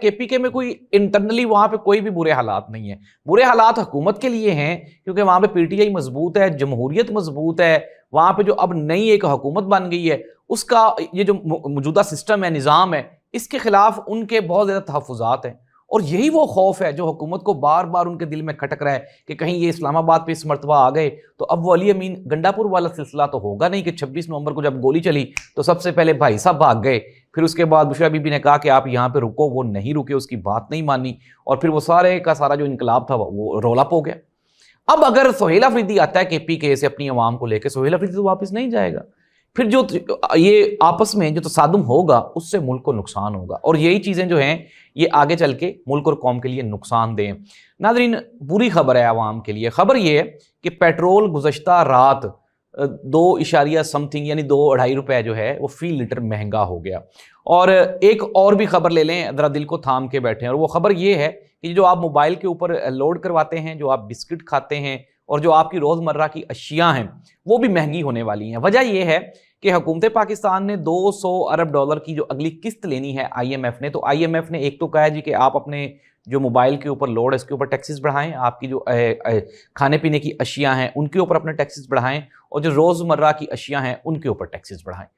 کے پی کے میں کوئی انٹرنلی وہاں پہ کوئی بھی برے حالات نہیں ہیں. برے حالات حکومت کے لیے ہیں کیونکہ وہاں پہ پی ٹی آئی مضبوط ہے, جمہوریت مضبوط ہے, وہاں پہ جو اب نئی ایک حکومت بن گئی ہے اس کا یہ جو موجودہ سسٹم ہے, نظام ہے, اس کے خلاف ان کے بہت زیادہ تحفظات ہیں. اور یہی وہ خوف ہے جو حکومت کو بار بار ان کے دل میں کھٹک رہا ہے کہ کہیں یہ اسلام آباد پہ اس مرتبہ آ گئے تو اب وہ علی امین گنڈا پور والا سلسلہ تو ہوگا نہیں کہ 26 نومبر کو جب گولی چلی تو سب سے پہلے بھائی صاحب بھاگ گئے, پھر اس کے بعد بشرا بی بی نے کہا کہ آپ یہاں پہ رکو, وہ نہیں رکے, اس کی بات نہیں مانی, اور پھر وہ سارے کا سارا جو انقلاب تھا وہ رول اپ ہو گیا. اب اگر سہیل آفریدی آتا ہے کے پی کے سے اپنی عوام کو لے کے, سہیل آفریدی تو واپس نہیں جائے گا. پھر جو یہ آپس میں جو تصادم ہوگا اس سے ملک کو نقصان ہوگا, اور یہی چیزیں جو ہیں یہ آگے چل کے ملک اور قوم کے لیے نقصان دہ. ناظرین, بری خبر ہے عوام کے لیے. خبر یہ ہے کہ پیٹرول گزشتہ رات 2 سم تھنگ یعنی 2-2.5 روپے جو ہے وہ فی لیٹر مہنگا ہو گیا. اور ایک اور بھی خبر لے لیں, ذرا دل کو تھام کے بیٹھیں, اور وہ خبر یہ ہے کہ جو آپ موبائل کے اوپر لوڈ کرواتے ہیں, جو آپ بسکٹ کھاتے ہیں, اور جو آپ کی روزمرہ کی اشیاء ہیں وہ بھی مہنگی ہونے والی ہیں. وجہ یہ ہے کہ حکومت پاکستان نے $200 ارب کی جو اگلی قسط لینی ہے آئی ایم ایف نے, تو آئی ایم ایف نے ایک تو کہا ہے جی کہ آپ اپنے جو موبائل کے اوپر لوڈ ہے اس کے اوپر ٹیکسز بڑھائیں, آپ کی جو کھانے پینے کی اشیاء ہیں ان کے اوپر اپنے ٹیکسز بڑھائیں, اور جو روزمرہ کی اشیاء ہیں ان کے اوپر ٹیکسز بڑھائیں.